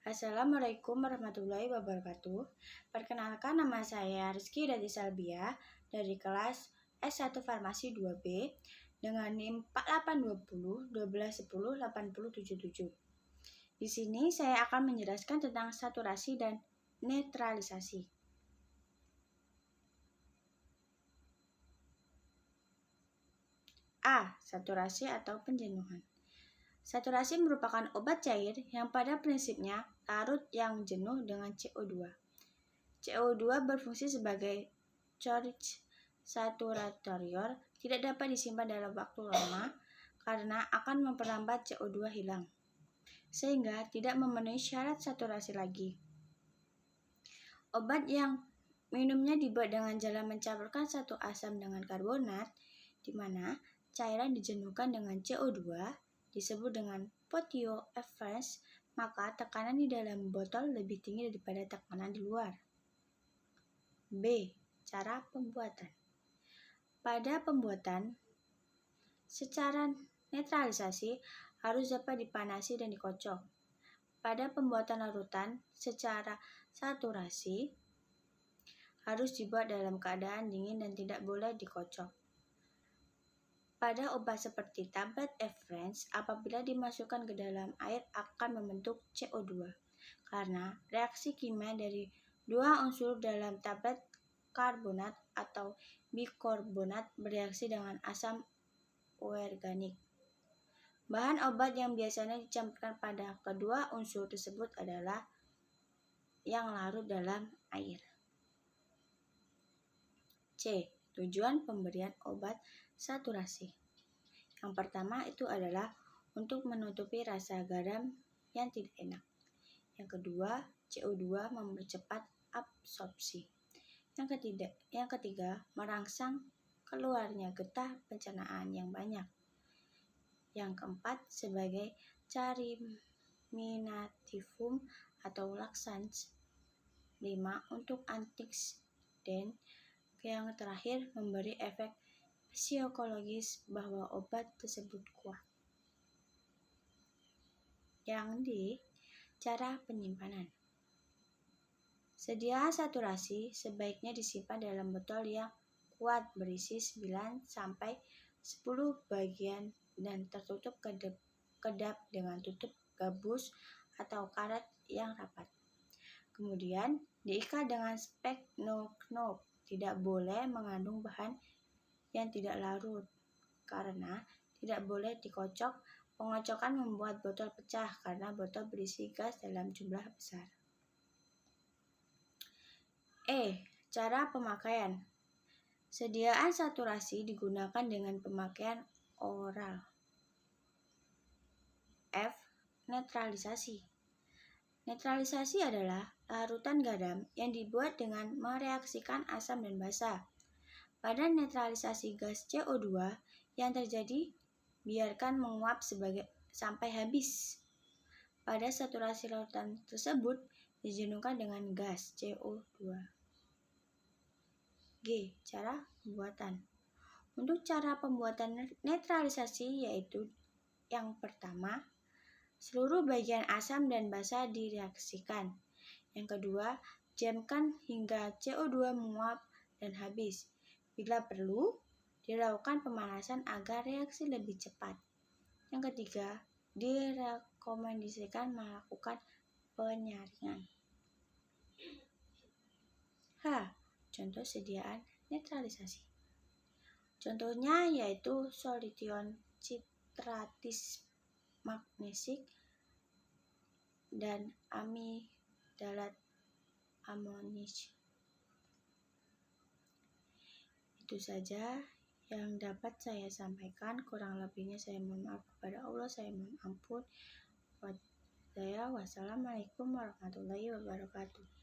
Assalamualaikum warahmatullahi wabarakatuh. Perkenalkan, nama saya Rizky Dati Salbia dari kelas S1 Farmasi 2B dengan NIM 4820 1210 8077. Di sini saya akan menjelaskan tentang saturasi dan netralisasi. A. Saturasi atau penjenuhan. Saturasi merupakan obat cair yang pada prinsipnya larut yang jenuh dengan CO2. CO2 berfungsi sebagai charge saturator, tidak dapat disimpan dalam waktu lama karena akan memperlambat CO2 hilang, sehingga tidak memenuhi syarat saturasi lagi. Obat yang minumnya dibuat dengan cara mencampurkan satu asam dengan karbonat, di mana cairan dijenuhkan dengan CO2, disebut dengan potioefference, maka tekanan di dalam botol lebih tinggi daripada tekanan di luar. B. Cara pembuatan. Pada pembuatan, secara netralisasi harus dapat dipanasi dan dikocok. Pada pembuatan larutan, secara saturasi harus dibuat dalam keadaan dingin dan tidak boleh dikocok. Pada obat seperti tablet efference, apabila dimasukkan ke dalam air akan membentuk CO2 karena reaksi kimia dari dua unsur dalam tablet karbonat atau bikarbonat bereaksi dengan asam organik. Bahan obat yang biasanya dicampurkan pada kedua unsur tersebut adalah yang larut dalam air. C. Tujuan pemberian obat saturasi. Yang pertama itu adalah untuk menutupi rasa garam yang tidak enak. Yang kedua, CO2 mempercepat absorpsi. Yang ketiga, merangsang keluarnya getah pencernaan yang banyak. Yang keempat, sebagai carminativum atau laxans. 5. Untuk antioksidan. Yang terakhir, memberi efek psikologis bahwa obat tersebut kuat. Yang D. Cara penyimpanan. Sedia saturasi sebaiknya disimpan dalam botol yang kuat berisi 9-10 bagian dan tertutup kedap dengan tutup gabus atau karet yang rapat. Kemudian diikat dengan spek no-knob. Tidak boleh mengandung bahan yang tidak larut karena tidak boleh dikocok. Pengocokan membuat botol pecah karena botol berisi gas dalam jumlah besar. E. Cara pemakaian. Sediaan saturasi digunakan dengan pemakaian oral. F. Netralisasi. Netralisasi adalah larutan garam yang dibuat dengan mereaksikan asam dan basa. Pada netralisasi gas CO2 yang terjadi, biarkan menguap sampai habis. Pada saturasi larutan tersebut dijenuhkan dengan gas CO2. G. Cara pembuatan. Untuk cara pembuatan netralisasi yaitu yang pertama, seluruh bagian asam dan basa direaksikan. Yang kedua, jamkan hingga CO2 menguap dan habis. Bila perlu, dilakukan pemanasan agar reaksi lebih cepat. Yang ketiga, direkomendasikan melakukan penyaringan. H. Contoh sediaan netralisasi. Contohnya yaitu solution citratis magnesik dan amidalat amonis. Itu saja yang dapat saya sampaikan. Kurang lebihnya saya mohon maaf kepada Allah, saya mohon ampun. Wassalamualaikum warahmatullahi wabarakatuh.